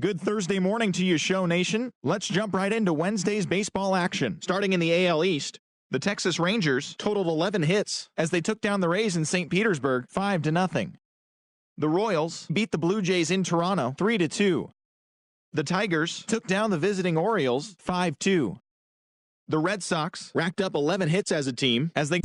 Good Thursday morning to you, Show Nation. Let's jump right into Wednesday's baseball action. Starting in the AL East, the Texas Rangers totaled 11 hits as they took down the Rays in St. Petersburg 5-0. The Royals beat the Blue Jays in Toronto 3-2. The Tigers took down the visiting Orioles 5-2. The Red Sox racked up 11 hits as a team as they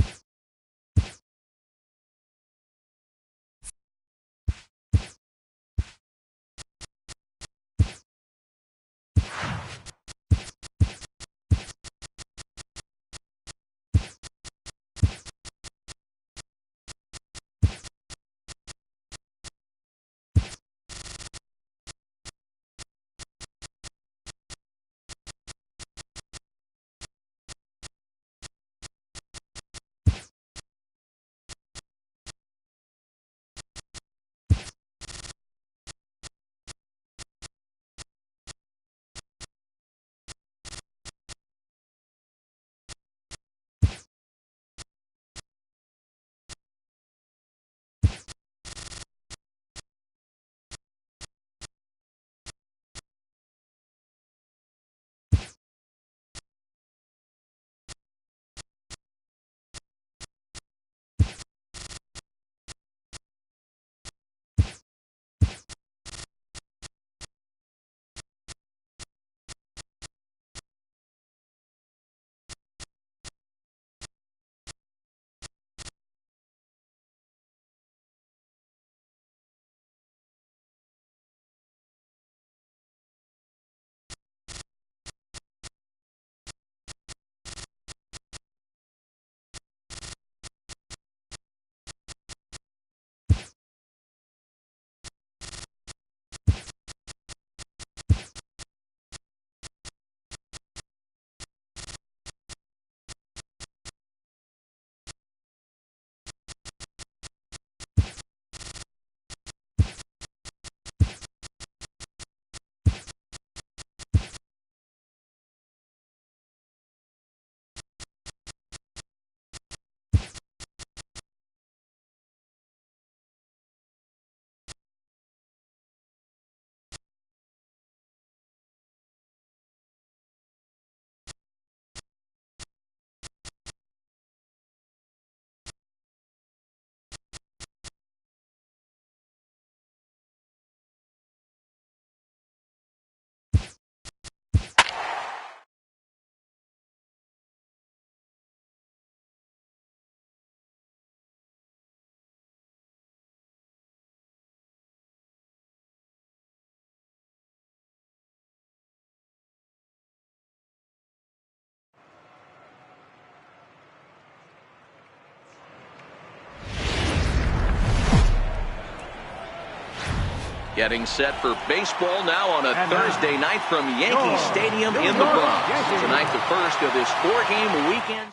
getting set for baseball now on a Thursday night from Yankee Stadium in the Bronx. Tonight, the first of this 4-game weekend.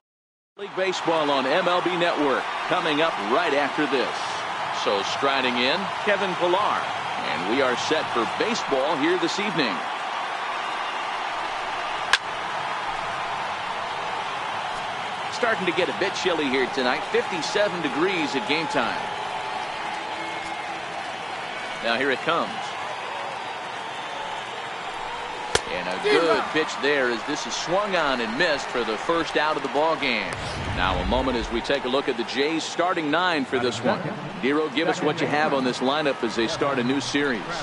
League Baseball on MLB Network coming up right after this. So striding in, Kevin Pillar. And we are set for baseball here this evening. Starting to get a bit chilly here tonight. 57 degrees at game time. Now here it comes. And a good pitch there as this is swung on and missed for the first out of the ball game. Now a moment as we take a look at the Jays starting 9 for this one. Dero, give us what you have on this lineup as they start a new series.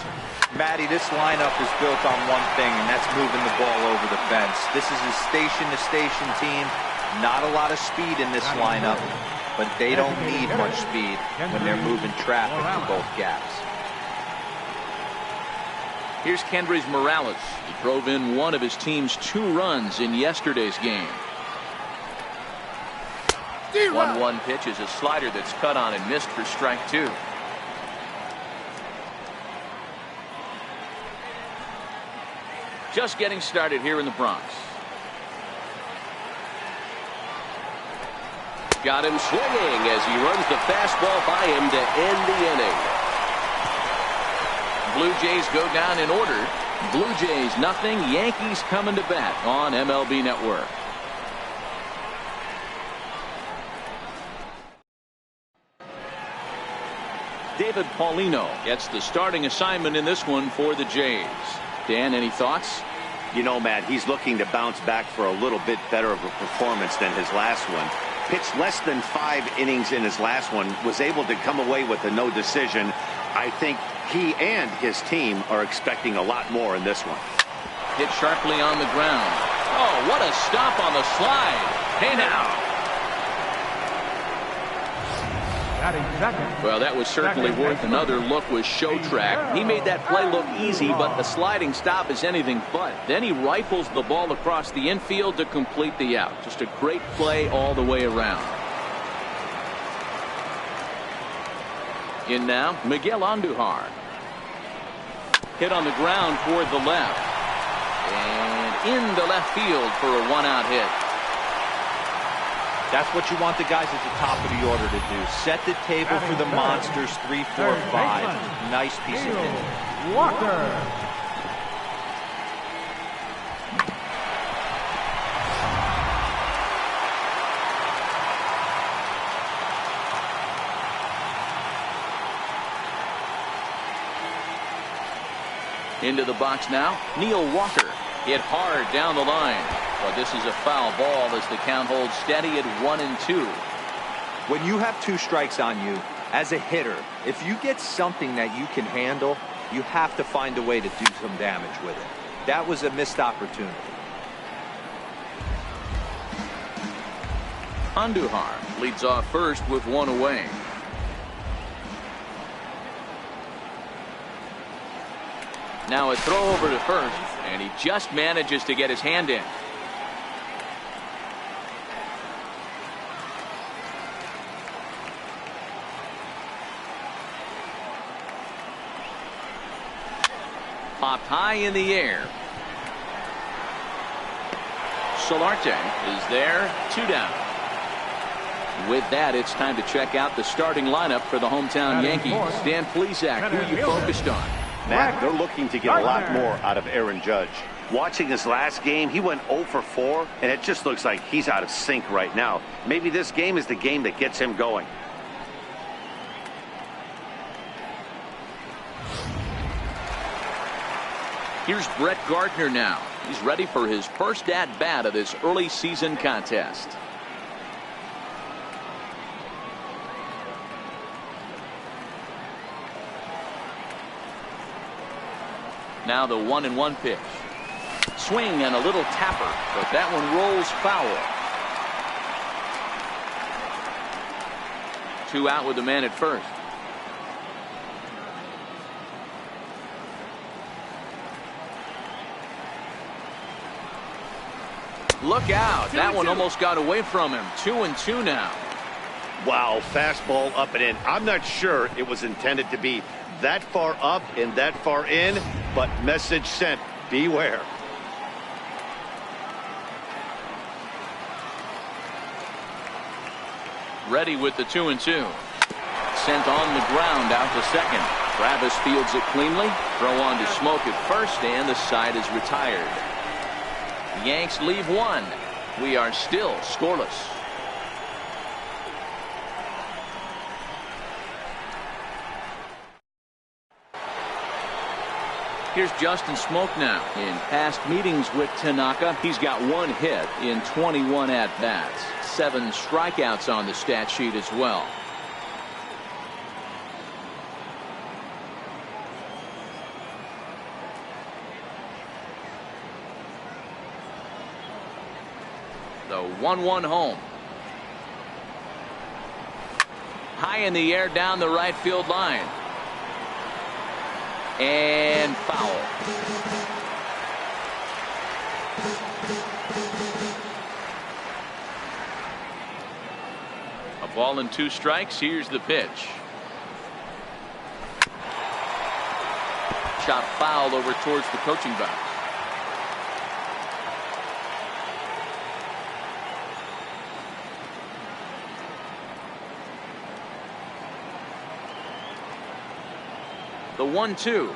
Matty, this lineup is built on one thing, and that's moving the ball over the fence. This is a station-to-station team. Not a lot of speed in this lineup, but they don't need much speed when they're moving traffic to both gaps. Here's Kendrys Morales. He drove in one of his team's 2 runs in yesterday's game. 1-1 pitch is a slider that's cut on and missed for strike 2. Just getting started here in the Bronx. Got him swinging as he runs the fastball by him to end the inning. Blue Jays go down in order. Blue Jays nothing. Yankees coming to bat on MLB Network. David Paulino gets the starting assignment in this one for the Jays. Dan, any thoughts? You know, Matt, he's looking to bounce back for a little bit better of a performance than his last one. Pitched less than 5 innings in his last one, was able to come away with a no decision. I think he and his team are expecting a lot more in this one. Hit sharply on the ground. Oh, what a stop on the slide. Hey now. Well, that was certainly worth another look with Show Track. He made that play look easy, but the sliding stop is anything but. Then he rifles the ball across the infield to complete the out. Just a great play all the way around. In now, Miguel Andujar. Hit on the ground toward the left. And into left field for a one-out hit. That's what you want the guys at the top of the order to do. Set the table for the monsters 3, 4, 5. Nice piece of hitting. Walker. Into the box now, Neil Walker. Hit hard down the line. But this is a foul ball as the count holds steady at 1-2. When you have 2 strikes on you, as a hitter, if you get something that you can handle, you have to find a way to do some damage with it. That was a missed opportunity. Andujar leads off first with 1 away. Now a throw over to first, and he just manages to get his hand in. Popped high in the air. Solarte is there, 2 down. With that, it's time to check out the starting lineup for the hometown Yankees. Dan Plesac, who are you focused on? Matt, they're looking to get a lot more out of Aaron Judge. Watching his last game, he went 0 for 4, and it just looks like he's out of sync right now. Maybe this game is the game that gets him going. Here's Brett Gardner now. He's ready for his first at-bat of this early season contest. Now the 1-1 pitch. Swing and a little tapper, but that one rolls foul. 2 out with the man at first. Look out. That one almost got away from him. 2-2 now. Wow, fastball up and in. I'm not sure it was intended to be that far up and that far in, but message sent. Beware. Ready with the 2-2. Sent on the ground out to second. Travis fields it cleanly. Throw on to Smoke at first, and the side is retired. Yanks leave 1. We are still scoreless. Here's Justin Smoke now. In past meetings with Tanaka, he's got 1 hit in 21 at-bats. 7 strikeouts on the stat sheet as well. The 1-1 home. High in the air down the right field line. And foul. A ball and 2 strikes. Here's the pitch. Shot foul over towards the coaching box. The 1-2.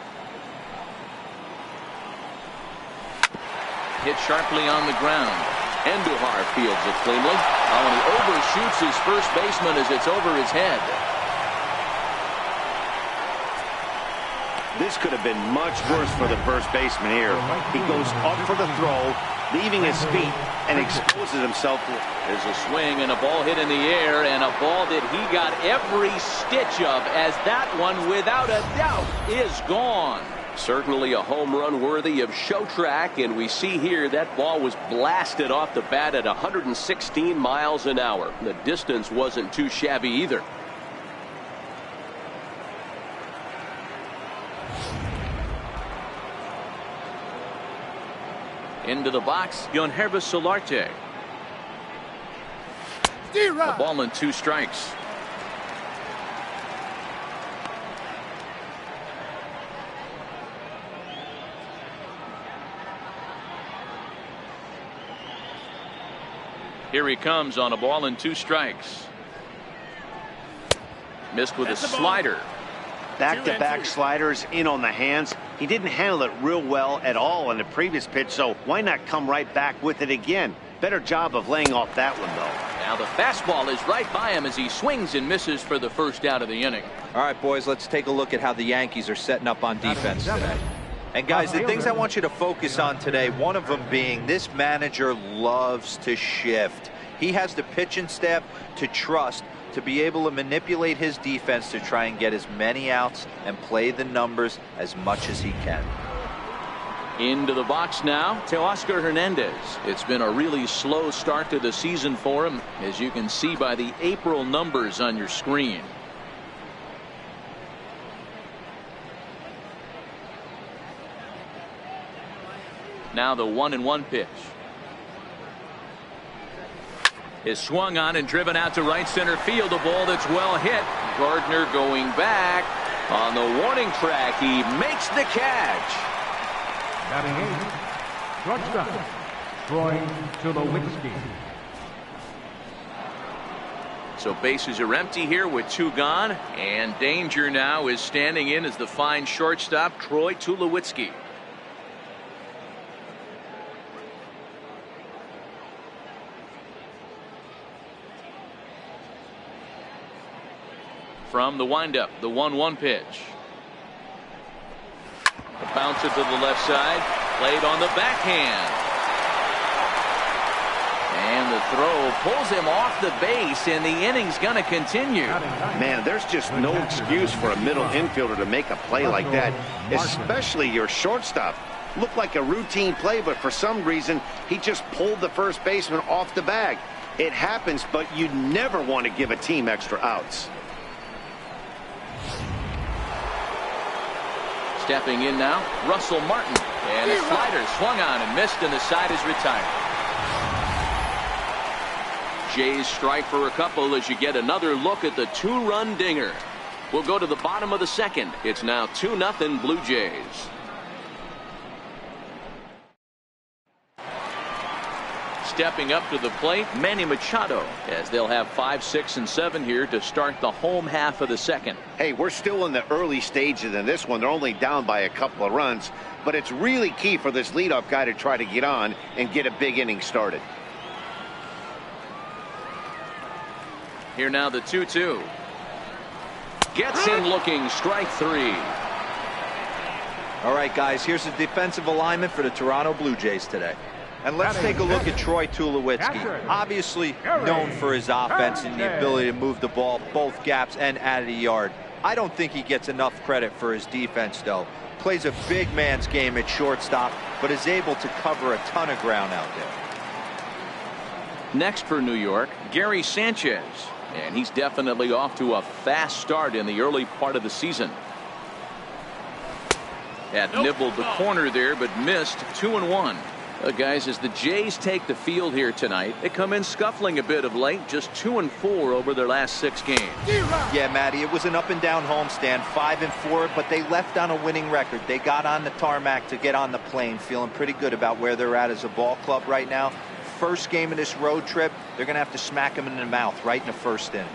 Hit sharply on the ground. Andujar fields it cleanly. Oh, and he overshoots his first baseman as it's over his head. This could have been much worse for the first baseman here. He goes up for the throw, leaving his feet, and exposes himself. There's a swing and a ball hit in the air, and a ball that he got every stitch of, as that one, without a doubt, is gone. Certainly a home run worthy of show track, and we see here that ball was blasted off the bat at 116 miles an hour. The distance wasn't too shabby either. Into the box, Yonhervis Solarte. A ball and 2 strikes. Here he comes on a ball and 2 strikes. Missed with a slider. Back-to-back sliders in on the hands. He didn't handle it real well at all on the previous pitch, so why not come right back with it again? Better job of laying off that one, though. Now the fastball is right by him as he swings and misses for the first out of the inning. All right, boys, let's take a look at how the Yankees are setting up on defense today. And, guys, the things I want you to focus on today, one of them being this manager loves to shift. He has the pitching staff to trust to be able to manipulate his defense to try and get as many outs and play the numbers as much as he can. Into the box now, Teoscar Hernandez. It's been a really slow start to the season for him, as you can see by the April numbers on your screen. Now the 1-1 pitch. Is swung on and driven out to right center field. A ball that's well hit. Gardner going back on the warning track. He makes the catch. Batting 8, shortstop, Troy Tulowitzki. So bases are empty here with 2 gone, and danger now is standing in as the fine shortstop Troy Tulowitzki. From the windup, the 1-1 pitch. The bouncer to the left side, played on the backhand. And the throw pulls him off the base, and the inning's going to continue. Man, there's just no excuse for a middle infielder to make a play like that, especially your shortstop. Looked like a routine play, but for some reason, he just pulled the first baseman off the bag. It happens, but you never want to give a team extra outs. Stepping in now, Russell Martin. And a slider swung on and missed, and the side is retired. Jays strike for a couple as you get another look at the 2-run dinger. We'll go to the bottom of the second. It's now 2-0 Blue Jays. Stepping up to the plate, Manny Machado, as they'll have 5, 6, and 7 here to start the home half of the second. Hey, we're still in the early stages in this one. They're only down by a couple of runs, but it's really key for this leadoff guy to try to get on and get a big inning started. Here now the 2-2. Gets in looking, strike 3. All right, guys, here's the defensive alignment for the Toronto Blue Jays today. And let's take a look at Troy Tulowitzki. Obviously known for his offense and the ability to move the ball both gaps and out of the yard. I don't think he gets enough credit for his defense, though. Plays a big man's game at shortstop, but is able to cover a ton of ground out there. Next for New York, Gary Sanchez. And he's definitely off to a fast start in the early part of the season. Had nibbled the corner there, but missed. 2-1. Guys, as the Jays take the field here tonight, they come in scuffling a bit of late, just 2-4 over their last 6 games. Yeah, Matty, it was an up-and-down homestand, 5-4, but they left on a winning record. They got on the tarmac to get on the plane, feeling pretty good about where they're at as a ball club right now. First game of this road trip, they're going to have to smack them in the mouth right in the first inning.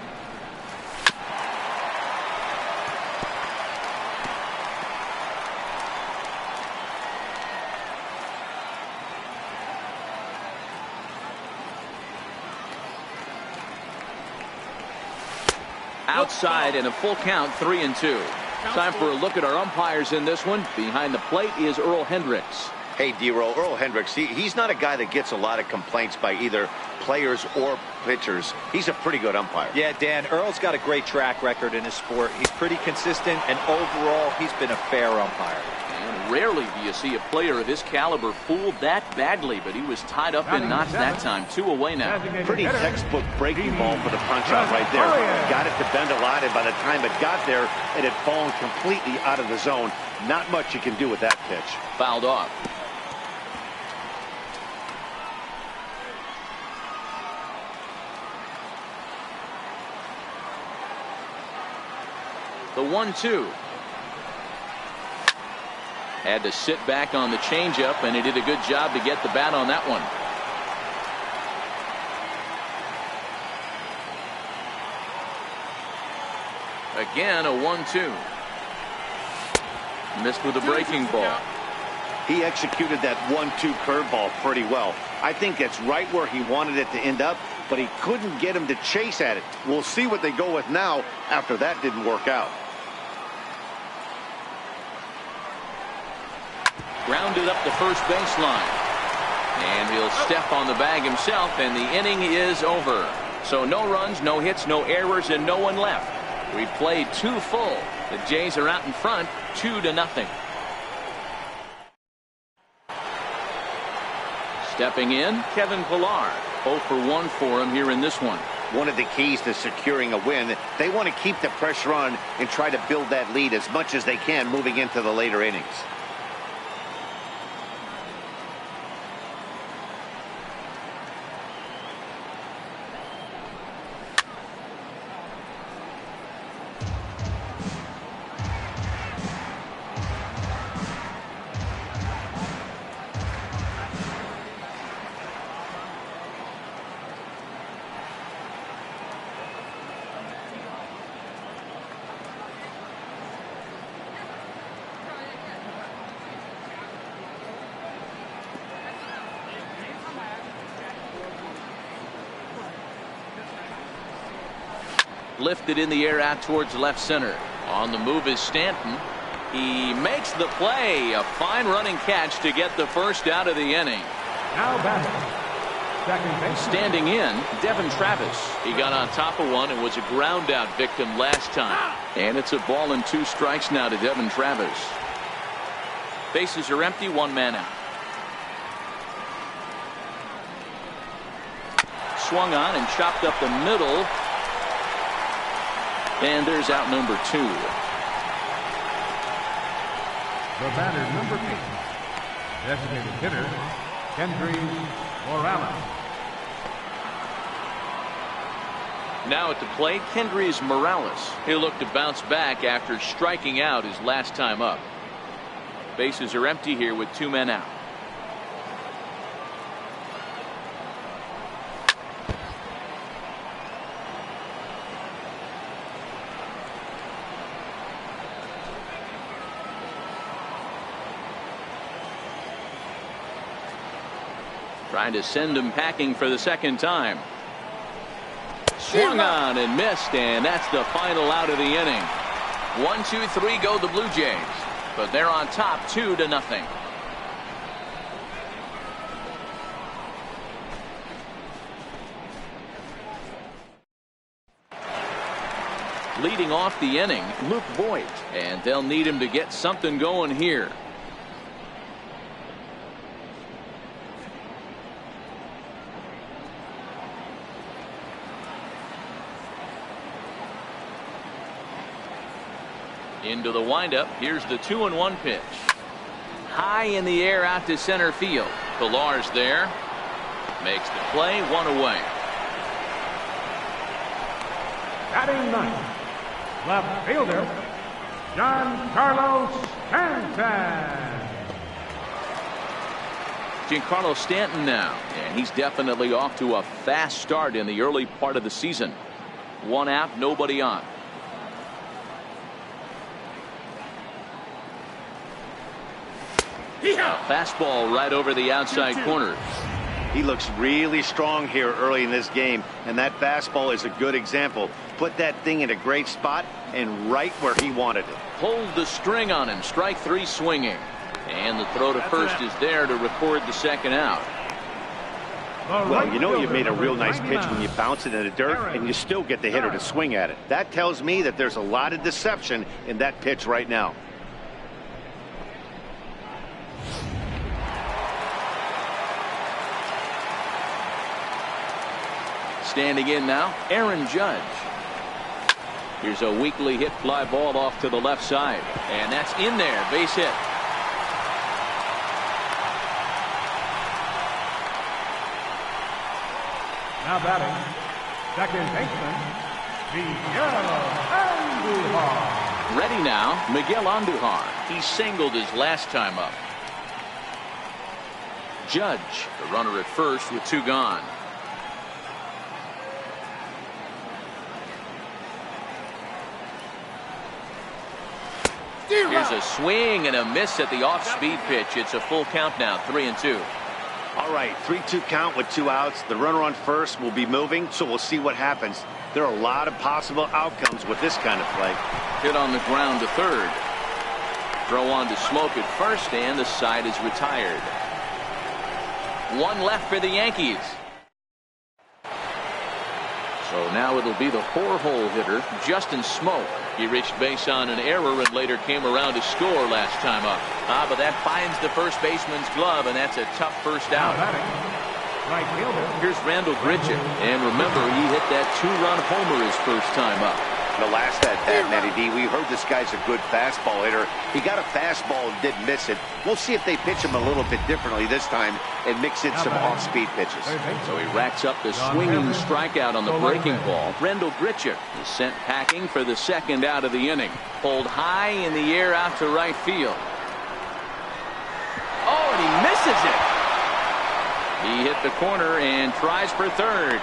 Outside in a full count, 3-2. Time for a look at our umpires in this one. Behind the plate is Earl Hendricks. Hey, D-Roll, Earl Hendricks, he's not a guy that gets a lot of complaints by either players or pitchers. He's a pretty good umpire. Yeah, Dan, Earl's got a great track record in his sport. He's pretty consistent, and overall, he's been a fair umpire. And rarely do you see a player of his caliber fooled that badly, but he was tied up in knots that time. 2 away now. Pretty textbook breaking ball for the punch-out right there. Got it to bend a lot, and by the time it got there, it had fallen completely out of the zone. Not much you can do with that pitch. Fouled off. The 1-2. Had to sit back on the changeup, and he did a good job to get the bat on that one. Again, a 1-2. Missed with a breaking ball. He executed that 1-2 curveball pretty well. I think it's right where he wanted it to end up, but he couldn't get him to chase at it. We'll see what they go with now after that didn't work out. Grounded up the first baseline. And he'll step on the bag himself, and the inning is over. So no runs, no hits, no errors, and no one left. We played 2 full. The Jays are out in front, 2-0. Stepping in, Kevin Pillar. 0 for 1 for him here in this one. One of the keys to securing a win, they want to keep the pressure on and try to build that lead as much as they can moving into the later innings. Lifted in the air out towards left center. On the move is Stanton. He makes the play. A fine running catch to get the first out of the inning. Now batting, second base. Standing in, Devin Travis. He got on top of one and was a ground out victim last time. And it's a ball and 2 strikes now to Devin Travis. Bases are empty, 1 man out. Swung on and chopped up the middle. And there's out number 2. The batter, number 8. Designated hitter, Kendry Morales. Now at the plate, Kendrys Morales. He'll look to bounce back after striking out his last time up. Bases are empty here with 2 men out. Trying to send him packing for the second time. Swung on and missed, and that's the final out of the inning. 1, 2, 3 go the Blue Jays, but they're on top 2-0. Leading off the inning, Luke Voigt, and they'll need him to get something going here. Into the windup. Here's the 2-1 pitch. High in the air out to center field. Pillar's there. Makes the play, 1 away. Batting 9th, left fielder, Giancarlo Stanton. Giancarlo Stanton now, and he's definitely off to a fast start in the early part of the season. 1 out, nobody on. Fastball right over the outside corner. He looks really strong here early in this game, and that fastball is a good example. Put that thing in a great spot, and right where he wanted it. Hold the string on him. Strike 3 swinging. And the throw to first is there to record the second out. Well, you know you've made a real nice pitch when you bounce it in the dirt and you still get the hitter to swing at it. That tells me that there's a lot of deception in that pitch right now. Standing in now, Aaron Judge. Here's a weakly hit fly ball off to the left side. And that's in there. Base hit. Now batting, second baseman, Miguel Andujar. Ready now, Miguel Andujar. He singled his last time up. Judge, the runner at first with 2 gone. Here's a swing and a miss at the off-speed pitch. It's a full count now, 3-2. All right, 3-2 count with 2 outs. The runner on first will be moving, so we'll see what happens. There are a lot of possible outcomes with this kind of play. Hit on the ground to third. Throw on to Smoke at first, and the side is retired. 1 left for the Yankees. So now it'll be the 4-hole hitter, Justin Smoke. He reached base on an error and later came around to score last time up. But that finds the first baseman's glove, and that's a tough first out. Right fielder. Here's Randall Grichuk. And remember, he hit that 2-run homer his first time up. The last at bat, Matty D, we heard this guy's a good fastball hitter. He got a fastball and didn't miss it. We'll see if they pitch him a little bit differently this time and mix in some off-speed pitches. So he racks up the swinging strikeout on the breaking ball. Randall Grichuk is sent packing for the second out of the inning. Pulled high in the air out to right field. Oh, and he misses it. He hit the corner and tries for third.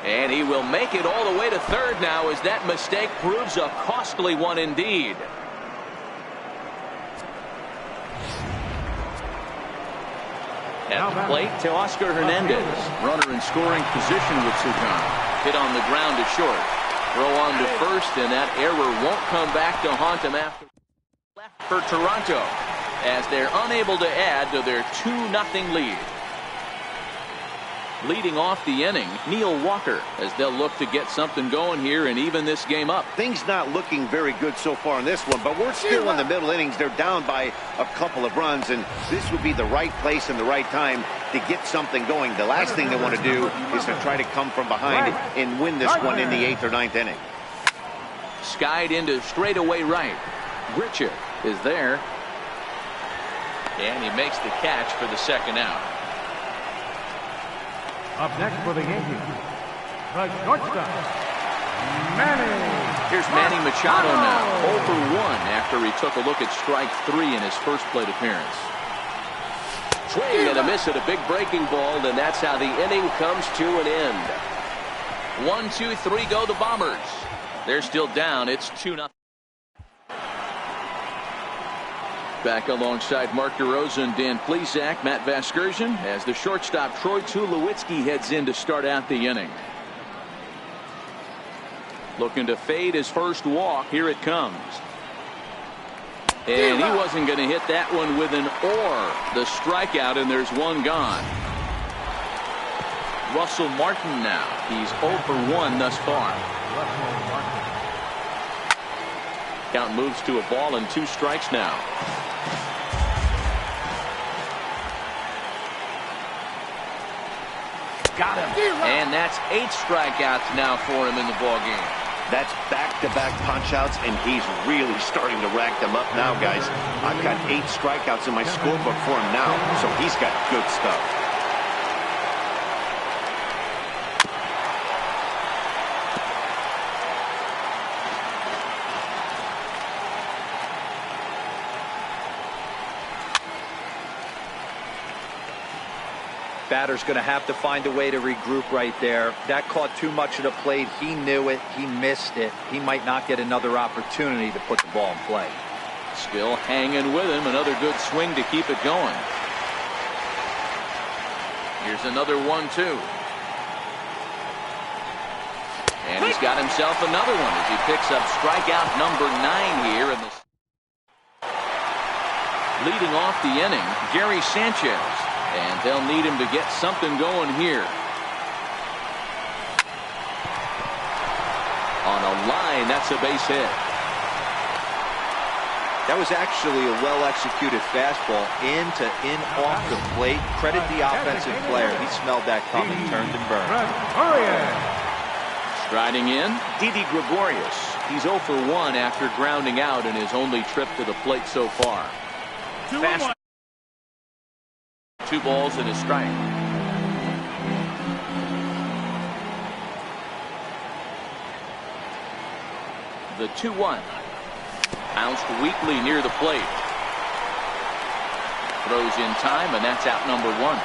And he will make it all the way to third now, as that mistake proves a costly one indeed. At the plate, Teoscar Hernandez. Runner in scoring position with Sugan. Hit on the ground to short. Throw on to first, and that error won't come back to haunt him after. Left for Toronto, as they're unable to add to their 2-0 lead. Leading off the inning, Neil Walker, as they'll look to get something going here and even this game up. Things not looking very good so far in this one, but we're still in the middle innings. They're down by a couple of runs, and this would be the right place and the right time to get something going. The last thing they want to do is to try to come from behind and win this one in the 8th or 9th inning. Skied into straightaway right. Grichuk is there, and he makes the catch for the second out. Up next for the Yankees, the shortstop, Manny. Here's Manny Machado now, 0 for 1 after he took a look at strike 3 in his first plate appearance. Swing and a miss at a big breaking ball, and that's how the inning comes to an end. 1, 2, 3 go the Bombers. They're still down. It's 2-0. Back alongside Mark DeRosa and Dan Plesac, Matt Vasgersian, as the shortstop Troy Tulowitzki heads in to start out the inning. Looking to fade his first walk. Here it comes. And he wasn't going to hit that one with an the strikeout, and there's 1 gone. Russell Martin now. He's 0 for 1 thus far. Count moves to a ball and 2 strikes now. Got him. And that's 8 strikeouts now for him in the ballgame. That's back-to-back punch-outs, and he's really starting to rack them up now, guys. I've got 8 strikeouts in my scorebook for him now, so he's got good stuff. Batter's going to have to find a way to regroup right there. That caught too much of the plate. He knew it. He missed it. He might not get another opportunity to put the ball in play. Still hanging with him. Another good swing to keep it going. Here's another 1-2. And he's got himself another one as he picks up strikeout number 9 here in the leading off the inning, Gary Sanchez, and they'll need him to get something going here. On a line, that's a base hit. That was actually a well-executed fastball in off the plate. Credit the offensive player. He smelled that coming, turned and burned. Striding in, Didi Gregorius. He's 0 for 1 after grounding out in his only trip to the plate so far. Fast. 2 balls and a strike. The 2-1. Bounced weakly near the plate. Throws in time, and that's out number 1.